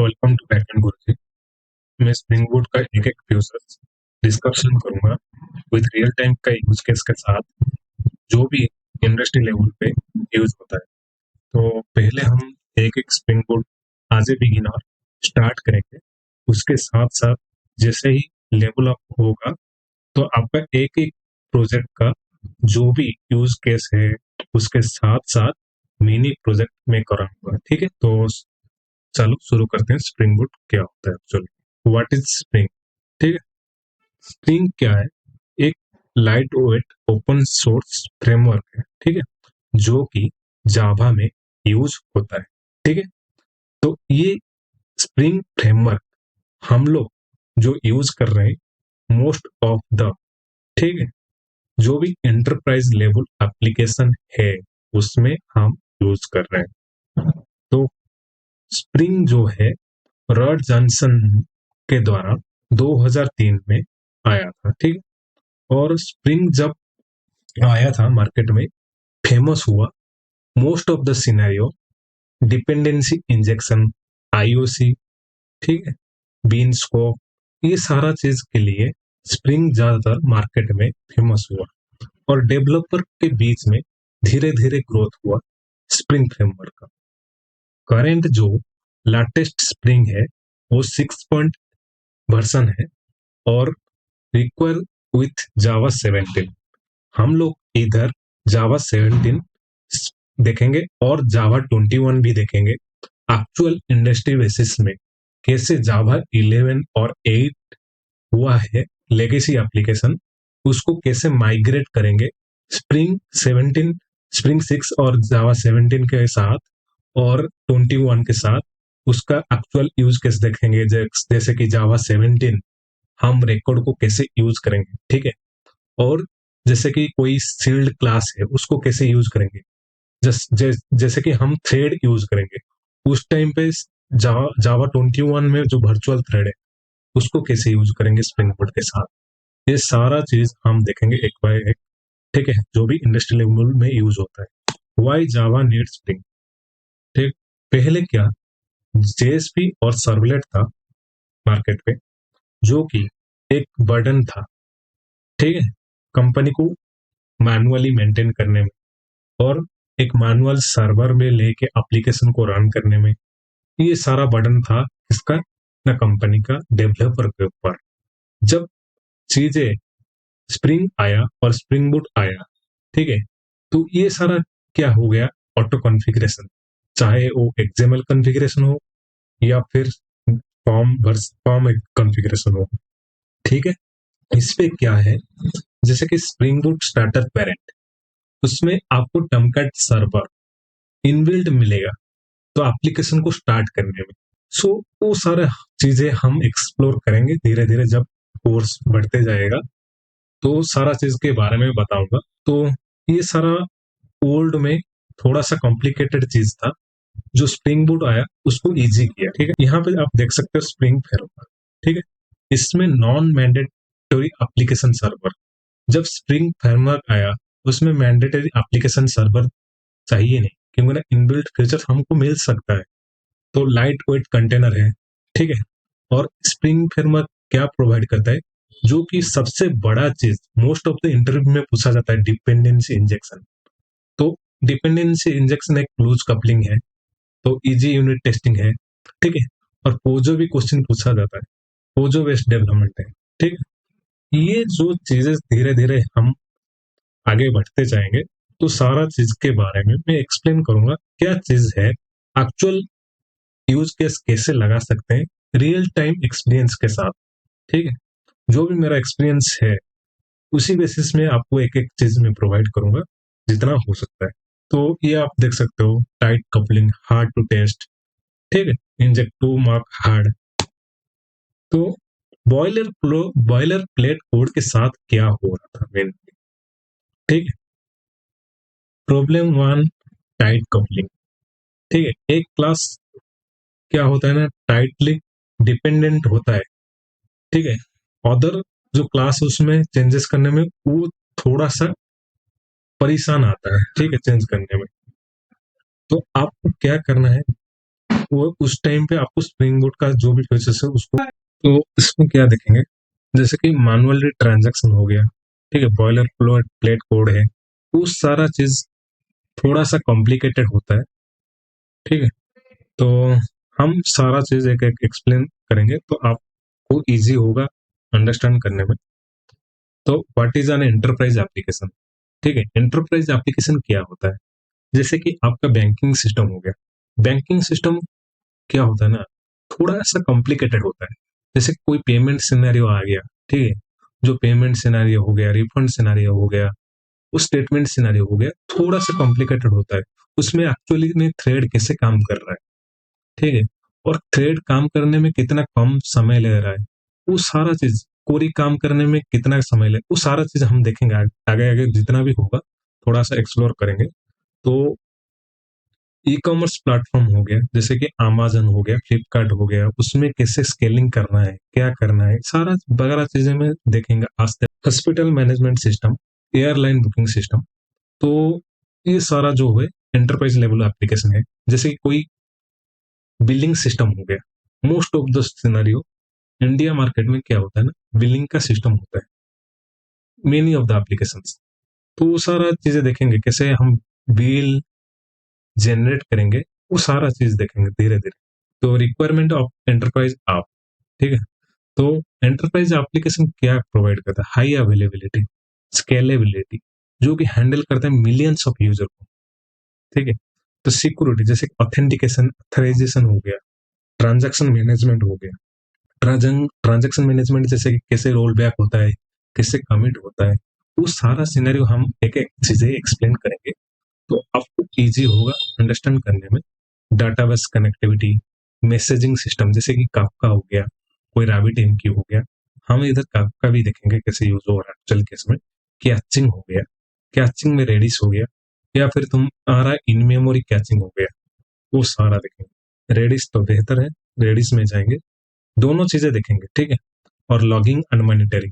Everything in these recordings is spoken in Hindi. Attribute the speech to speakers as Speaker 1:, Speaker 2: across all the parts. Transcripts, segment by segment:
Speaker 1: वेलकम टू बैकएंड गुरुजी। मैं स्प्रिंग बूट का एक फ्यूचर्स डिस्कशन करूंगा विद रियल टाइम का यूज केस के साथ, जो भी इंडस्ट्री लेवल पे यूज होता है। तो पहले हम एक spring boot as a beginner start करेंगे। उसके साथ साथ जैसे ही लेवल अप होगा तो आपका एक एक प्रोजेक्ट का जो भी यूज केस है उसके साथ साथ मिनी प्रोजेक्ट में कराऊंगा। ठीक है, तो चलो शुरू करते हैं। स्प्रिंग बूट क्या होता है एक्चुअली, व्हाट इज स्प्रिंग? ठीक है, स्प्रिंग क्या है? एक light weight open source framework है, ठीक है, जो कि जावा में यूज होता है। ठीक है, तो ये स्प्रिंग फ्रेमवर्क हम लोग जो यूज कर रहे हैं मोस्ट ऑफ द, ठीक है, जो भी एंटरप्राइज लेवल एप्लीकेशन है उसमें हम यूज कर रहे हैं। तो स्प्रिंग जो है रॉड जॉनसन के द्वारा 2003 में आया था। ठीक है, और स्प्रिंग जब आया था मार्केट में फेमस हुआ। Most of the scenario dependency injection, IOC, ठीक है, बीन स्कोप, ये सारा चीज के लिए स्प्रिंग ज्यादातर मार्केट में फेमस हुआ और डेवलपर के बीच में धीरे धीरे ग्रोथ हुआ स्प्रिंग फ्रेमवर्क का। करेंट जो लेटेस्ट स्प्रिंग है वो 6 वर्जन है और रिक्वायर विथ जावा 17। हम लोग इधर जावा 17 देखेंगे और जावा 21 भी देखेंगे। एक्चुअल इंडस्ट्री बेसिस में कैसे जावा 11 और 8 हुआ है लेगेसी एप्लीकेशन, उसको कैसे माइग्रेट करेंगे स्प्रिंग 17, स्प्रिंग 6 और जावा 17 के साथ और 21 के साथ, उसका एक्चुअल यूज केस देखेंगे। जैसे कि जावा 17 हम रिकॉर्ड को कैसे यूज करेंगे, ठीक है, और जैसे कि कोई सील्ड क्लास है उसको कैसे यूज करेंगे। जैसे कि हम थ्रेड यूज करेंगे उस टाइम पे जावा 21 में जो वर्चुअल थ्रेड है उसको कैसे यूज करेंगे स्प्रिंग बोर्ड के साथ। ये सारा चीज हम देखेंगे एक बाय एक, ठीक है, जो भी इंडस्ट्री लेवल में यूज होता है। वाई जावा नीड स्प्रिंग? ठीक, पहले क्या जेएसपी और सर्वलेट था मार्केट पे, जो कि एक बर्डन था, ठीक है, कंपनी को मैनुअली मेंटेन करने में और एक मैनुअल सर्वर में लेके एप्लीकेशन को रन करने में। ये सारा बर्डन था इसका ना कंपनी का डेवलपर के ऊपर। जब चीजें स्प्रिंग आया और स्प्रिंग बूट आया, ठीक है, तो ये सारा क्या हो गया, ऑटो कॉन्फ़िगरेशन, चाहे वो एक्सएमएल कॉन्फ़िगरेशन हो या फिर फॉर्म कॉन्फ़िगरेशन हो, ठीक है। इस पे क्या है, जैसे कि स्प्रिंग बूट स्टार्टर पेरेंट, उसमें आपको टमकैट सर्वर इनबिल्ट मिलेगा तो एप्लीकेशन को स्टार्ट करने में। सो वो सारे चीजें हम एक्सप्लोर करेंगे धीरे धीरे जब कोर्स बढ़ते जाएगा, तो सारा चीज के बारे में बताऊंगा। तो ये सारा ओल्ड में थोड़ा सा कॉम्प्लिकेटेड चीज था, जो स्प्रिंग बूट आया उसको इजी किया। ठीक है, यहाँ पे आप देख सकते हो स्प्रिंग फ्रेमवर्क, ठीक है, इसमें नॉन मैंडेटरी एप्लीकेशन सर्वर। जब स्प्रिंग फ्रेमवर्क आया उसमें मैंडेटरी एप्लीकेशन सर्वर चाहिए नहीं, क्योंकि ना इनबिल्ट फीचर हमको मिल सकता है। तो लाइट वेट कंटेनर है, ठीक है, और स्प्रिंग फ्रेमवर्क क्या प्रोवाइड करता है, जो कि सबसे बड़ा चीज मोस्ट ऑफ द इंटरव्यू में पूछा जाता है, डिपेंडेंसी इंजेक्शन। तो डिपेंडेंसी इंजेक्शन एक क्लोज कपलिंग है, तो इजी यूनिट टेस्टिंग है, ठीक है, और पोजो भी क्वेश्चन पूछा जाता है, पोजो बेस्ड डेवलपमेंट है, ठीक है। ये जो चीजें धीरे धीरे हम आगे बढ़ते जाएंगे तो सारा चीज के बारे में मैं एक्सप्लेन करूंगा, क्या चीज है, एक्चुअल यूज केस कैसे लगा सकते हैं रियल टाइम एक्सपीरियंस के साथ, ठीक है। जो भी मेरा एक्सपीरियंस है उसी बेसिस में आपको एक एक चीज में प्रोवाइड करूंगा जितना हो सकता है। तो ये आप देख सकते हो, tight coupling, hard to test, ठीक है, इंजेक्ट टू मार्क हार्ड। तो बॉयलर प्लेट कोड के साथ क्या हो रहा था मेन, ठीक है। प्रॉब्लम वन, टाइट कपलिंग, ठीक है, एक क्लास क्या होता है ना, टाइटली डिपेंडेंट होता है, ठीक है, अदर जो क्लास उसमें चेंजेस करने में वो थोड़ा सा परेशान आता है, ठीक है, चेंज करने में। तो आपको क्या करना है, वो उस टाइम पे आपको स्प्रिंग बोट का जो भी फीचर्स है उसको, तो इसमें क्या देखेंगे, जैसे कि मैनुअली ट्रांजैक्शन हो गया, ठीक है, बॉयलर प्लेट कोड है, वो सारा चीज थोड़ा सा कॉम्प्लिकेटेड होता है, ठीक है। तो हम सारा चीज एक एक एक्सप्लेन करेंगे तो आपको इजी होगा अंडरस्टैंड करने में। तो what is an enterprise application, ठीक है। एंटरप्राइज एप्लीकेशन क्या होता है, जैसे कि आपका बैंकिंग सिस्टम हो गया, बैंकिंग सिस्टम क्या होता है ना, थोड़ा सा कॉम्प्लिकेटेड होता है। जैसे कोई पेमेंट सिनेरियो आ गया, ठीक है, जो पेमेंट सिनेरियो हो गया, रिफंड सिनेरियो हो गया, उस स्टेटमेंट सिनेरियो हो गया, थोड़ा सा कॉम्प्लिकेटेड होता है। उसमें एक्चुअली में थ्रेड कैसे काम कर रहा है, ठीक है, और थ्रेड काम करने में कितना कम समय ले रहा है, वो सारा चीज, कोरी काम करने में कितना समय ले, वो सारा चीज हम देखेंगे आगे आगे जितना भी होगा, थोड़ा सा एक्सप्लोर करेंगे। तो ई कॉमर्स प्लेटफॉर्म हो गया, जैसे कि अमेजन हो गया, फ्लिपकार्ट हो गया, उसमें कैसे स्केलिंग करना है, क्या करना है, सारा वगैरह चीजें में देखेंगे आज तक। Hospital management system, airline booking system, तो ये सारा जो है एंटरप्राइज लेवल एप्लीकेशन है। जैसे कि कोई बिलिंग सिस्टम हो गया, most of the scenario India market में क्या होता है ना, बिलिंग का सिस्टम होता है मेनी ऑफ द एप्लीकेशन। तो वो सारा चीजें देखेंगे कैसे हम बिल जनरेट करेंगे, वो सारा चीज देखेंगे धीरे धीरे। तो रिक्वायरमेंट ऑफ एंटरप्राइज आप, ठीक है, तो एंटरप्राइज एप्लीकेशन क्या प्रोवाइड करता है, हाई अवेलेबिलिटी, स्केलेबिलिटी, जो कि हैंडल करता है मिलियंस ऑफ यूजर को, ठीक है। तो सिक्योरिटी, जैसे ऑथेंटिकेशन, अथराइजेशन हो गया, ट्रांजैक्शन मैनेजमेंट हो गया, ट्रांजैक्शन मैनेजमेंट जैसे कि कैसे रोल बैक होता है, कैसे कमिट होता है, वो सारा सिनेरियो हम एक एक चीजें एक्सप्लेन करेंगे, तो आपको इजी होगा अंडरस्टैंड करने में। डाटाबेस कनेक्टिविटी, मैसेजिंग सिस्टम, जैसे कि काफका हो गया, कोई रैबिट एमक्यू हो गया, हम इधर काफका भी देखेंगे कैसे यूज हो रहा है एक्चुअल केस में। कैचिंग हो गया, कैचिंग में रेडिस हो गया, या फिर तुम्हारा इन मेमोरी कैचिंग हो गया, वो सारा देखेंगे। रेडिस तो बेहतर है, रेडिस में जाएंगे, दोनों चीजें देखेंगे, ठीक है। और logging and monitoring,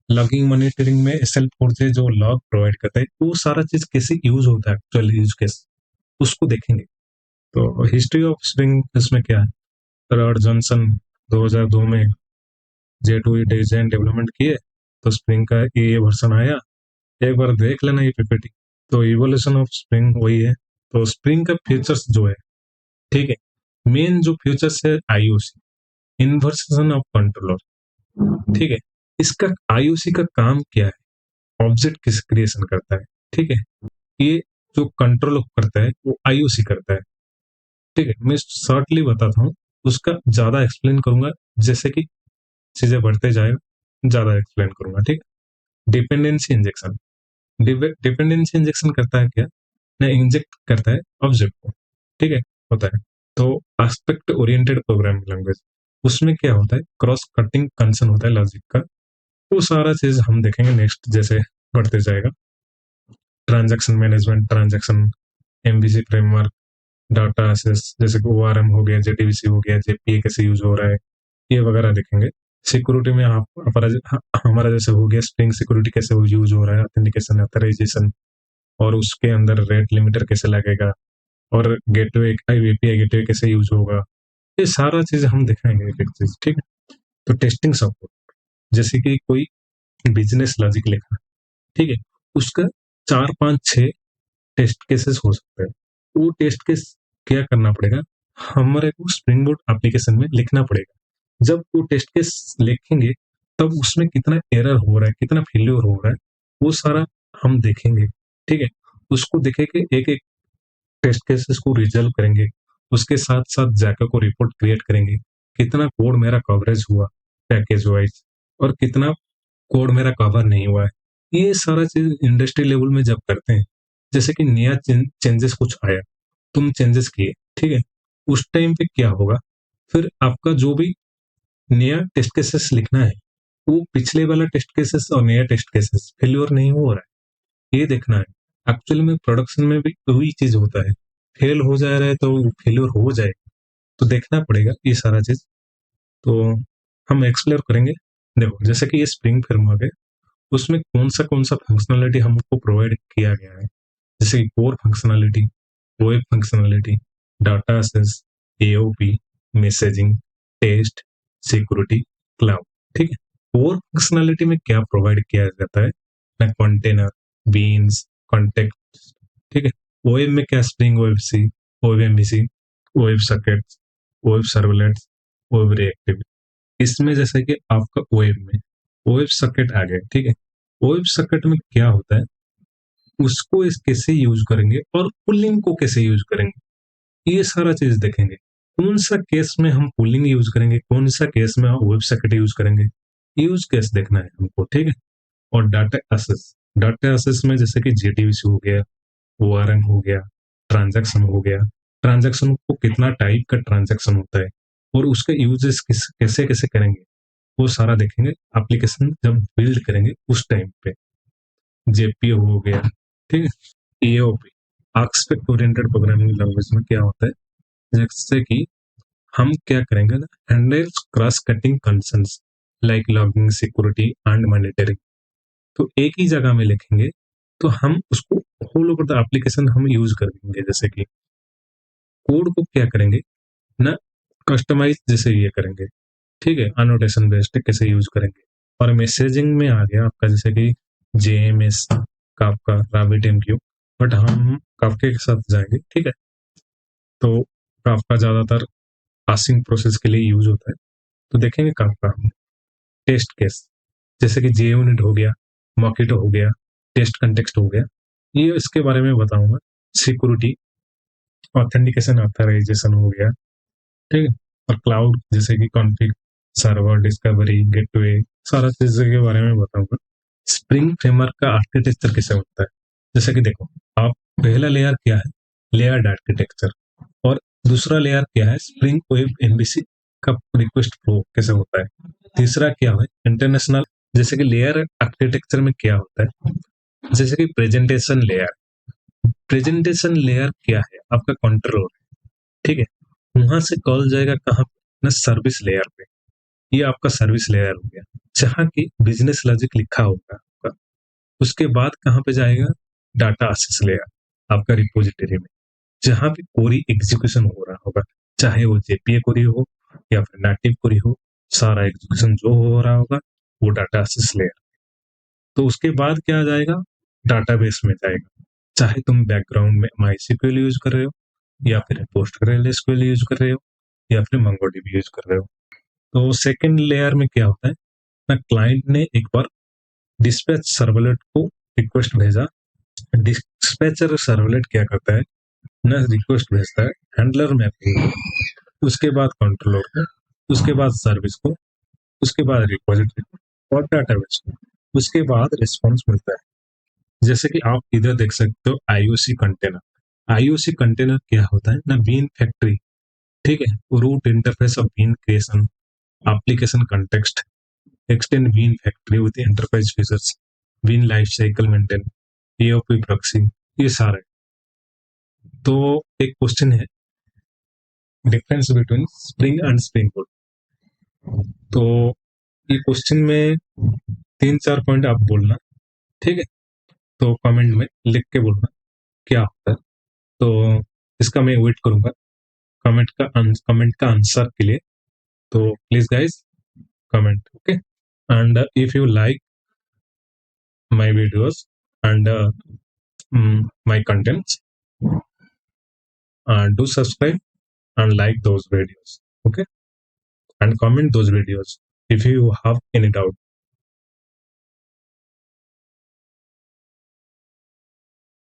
Speaker 1: logging monitoring में एसएल फोर से जो लॉग प्रोवाइड करता है, वो सारा चीज कैसे यूज होता है एक्चुअल यूज केस, उसको देखेंगे। तो हिस्ट्री ऑफ स्प्रिंग इसमें क्या है, रॉड जॉनसन 2002 में J2 डिजाइन डेवलपमेंट किए, तो स्प्रिंग का ये वर्जन आया, एक बार देख लेना ये पीपीटी। तो इवोल्यूशन ऑफ स्प्रिंग वही है। तो स्प्रिंग का फीचर्स जो है, ठीक है, मेन जो फीचर्स है आईओसी, इन्वर्सन ऑफ कंट्रोलर, ठीक है। इसका आईओसी का काम क्या है, ऑब्जेक्ट किस क्रिएशन करता है, ठीक है, ये जो कंट्रोल करता है वो आईओसी करता है, ठीक है। मैं शॉर्टली बताता हूँ, उसका ज्यादा एक्सप्लेन करूंगा, जैसे कि चीजें बढ़ते जाएगा ज्यादा एक्सप्लेन करूंगा, ठीक है। डिपेंडेंसी इंजेक्शन, डिपेंडेंसी इंजेक्शन करता है क्या ना, इंजेक्ट करता है ऑब्जेक्ट को, ठीक है, होता है। तो एस्पेक्ट ओरिएंटेड प्रोग्रामिंग लैंग्वेज, उसमें क्या होता है, क्रॉस कटिंग कंसर्न होता है लॉजिक का, वो सारा चीज हम देखेंगे नेक्स्ट जैसे बढ़ते जाएगा। Transaction management, transaction MVC framework, data access, जैसे कि ओआरएम हो गया, जेटीबीसी हो गया, जेपीए कैसे यूज हो रहा है, ये वगैरह देखेंगे। सिक्योरिटी में आप हमारा जैसे हो गया स्प्रिंग सिक्योरिटी कैसे यूज हो रहा है, ऑथेंटिकेशन, ऑथराइजेशन, और उसके अंदर रेट लिमिटर कैसे लगेगा, और गेटवे एपीआई गेटवे कैसे यूज होगा, ये सारा चीज हम दिखाएंगे एक एक चीज, ठीक है। तो टेस्टिंग सपोर्ट, जैसे कि कोई बिजनेस लॉजिक लिखा, ठीक है, उसका 4 5 6 टेस्ट केसेस हो सकते हैं। वो टेस्ट केस क्या करना पड़ेगा, हमारे को स्प्रिंग बोट एप्लीकेशन में लिखना पड़ेगा। जब वो टेस्ट केस लिखेंगे, तब उसमें कितना एरर हो रहा है, कितना फेल्योर हो रहा है, वो सारा हम देखेंगे, ठीक है। उसको देखेंगे, एक एक टेस्ट केसेस को रिजल्व करेंगे, उसके साथ साथ जाकर को रिपोर्ट क्रिएट करेंगे, कितना कोड मेरा कवरेज हुआ पैकेज वाइज, और कितना कोड मेरा कवर नहीं हुआ है। ये सारा चीज इंडस्ट्री लेवल में जब करते हैं, जैसे कि नया चेंजेस कुछ आया, तुम चेंजेस किए, ठीक है, उस टाइम पे क्या होगा, फिर आपका जो भी नया टेस्ट केसेस लिखना है, वो पिछले वाला टेस्ट केसेस और नया टेस्ट केसेस फेल्योर नहीं हो रहा है, ये देखना है। एक्चुअली में प्रोडक्शन में भी वही चीज होता है, फेल हो जा रहा है तो फेल्योर हो जाएगा, तो देखना पड़ेगा ये सारा चीज। तो हम एक्सप्लोर करेंगे। देखो जैसे कि ये स्प्रिंग फ्रेमवर्क है, उसमें कौन सा फंक्शनलिटी हमको प्रोवाइड किया गया है, जैसे कि core functionality, web functionality, data access, AOP, messaging, test, security, cloud. ठीक है, कोर फंक्शनलिटी में क्या प्रोवाइड किया जाता है ना, कंटेनर, बीन्स, कॉन्टेक्स्ट। ठीक है, ओएम में क्या, Spring web C, web MVC, web sockets, web servlets, web reactive. इसमें जैसे कि आपका वेब में वेब सॉकेट आ गया। ठीक है, वेब सॉकेट में क्या होता है, उसको इस कैसे यूज करेंगे और पुलिंग को कैसे यूज करेंगे, ये सारा चीज देखेंगे। कौन सा केस में हम पुलिंग यूज करेंगे, कौन सा केस में हम वेब सॉकेट यूज करेंगे, यूज केस देखना है हमको। ठीक है, और डाटा एसेस, डाटा एसेस में जैसे कि जेडीबीसी हो गया, ओआरएम हो गया, ट्रांजैक्शन हो गया। ट्रांजैक्शन को कितना टाइप का ट्रांजैक्शन होता है और उसका यूजेस कैसे कैसे करेंगे, वो सारा देखेंगे एप्लीकेशन जब बिल्ड करेंगे उस टाइम पे। जेपीओ हो गया। ठीक है, AOP, aspect oriented programming language में क्या होता है, जैसे कि हम क्या करेंगे ना, handles cross cutting concerns like logging, security and monitoring. तो एक ही जगह में लिखेंगे तो हम उसको होल ओवर द एप्लीकेशन हम यूज कर देंगे। जैसे कि कोड को क्या करेंगे ना, कस्टमाइज जैसे ये करेंगे। ठीक है, अनोटेशन बेस्ड कैसे यूज करेंगे। और मैसेजिंग में आ गया आपका जैसे कि जेएमएस, काफका, RabbitMQ। बट हम काफके के साथ जाएंगे। ठीक है, तो काफका ज्यादातर पासिंग प्रोसेस के लिए यूज होता है, तो देखेंगे काफका। टेस्ट केस जैसे कि JUnit हो गया, मॉकेटो हो गया, टेस्ट कंटेक्स्ट हो गया, ये इसके बारे में बताऊंगा। सिक्योरिटी, ऑथेंटिकेशन, ऑथराइजेशन हो गया। ठीक है, और क्लाउड जैसे कि कॉन्फ़िग, सर्वर, डिस्कवरी, गेटवे, सारा चीज़ों के बारे में बताऊंगा। स्प्रिंग फ्रेमवर्क का आर्किटेक्चर कैसे होता है, जैसे कि देखो, आप पहला लेयर क्या है, लेयर्ड आर्किटेक्चर। और दूसरा लेयर क्या है, स्प्रिंग वेब एमवीसी का रिक्वेस्ट फ्लो कैसे होता है। तीसरा क्या है, इंटरनेशनल, जैसे कि लेयर आर्किटेक्चर में क्या होता है, जैसे कि प्रेजेंटेशन लेयर। प्रेजेंटेशन लेयर क्या है, आपका कंट्रोल। ठीक है, वहां से कॉल जाएगा कहाँ पे ना, सर्विस लेयर पे। ये आपका सर्विस लेयर हो गया, जहाँ की बिजनेस लॉजिक लिखा होगा आपका। उसके बाद कहाँ पे जाएगा, डाटा एक्सेस लेयर आपका रिपोजिटरी में, जहाँ पे कोरी एग्जीक्यूशन हो रहा होगा, चाहे वो जेपीए कोरी हो या फिर नेटिव कोरी हो, सारा एग्जीक्यूशन जो हो रहा होगा वो डाटा एक्सेस लेयर। तो उसके बाद क्या आ जाएगा, डाटाबेस में जाएगा, चाहे तुम बैकग्राउंड में MySQL यूज कर रहे हो या फिर PostgreSQL यूज कर रहे हो या फिर MongoDB यूज कर रहे हो। तो सेकंड लेयर में क्या होता है ना, क्लाइंट ने एक बार डिस्पैच सर्वलेट को रिक्वेस्ट भेजा। डिस्पैचर सर्वलेट क्या करता है ना, रिक्वेस्ट भेजता है हैंडलर मैपिंग, उसके बाद कंट्रोलर को, उसके बाद सर्विस को, उसके बाद रिपोजिटरी को और डाटाबेस को, उसके बाद रिस्पॉन्स मिलता है। जैसे कि आप इधर देख सकते हो आईओसी कंटेनर। आईओसी कंटेनर क्या होता है ना, बीन फैक्ट्री। ठीक है, root interface of bean creation, application context, extend Bean factory with enterprise features, Bean life cycle maintain, AOP proxy, ये सारे। तो एक क्वेश्चन है, difference between spring and spring boat. तो ये क्वेश्चन में 3-4 पॉइंट आप बोलना। ठीक है, तो कमेंट में लिख के बोलना क्या होता है। तो इसका मैं वेट करूंगा कमेंट का आंसर के लिए। तो please guys comment, okay. And if you like my videos and my contents, do subscribe and like those videos, okay, and comment those videos if you have any doubt.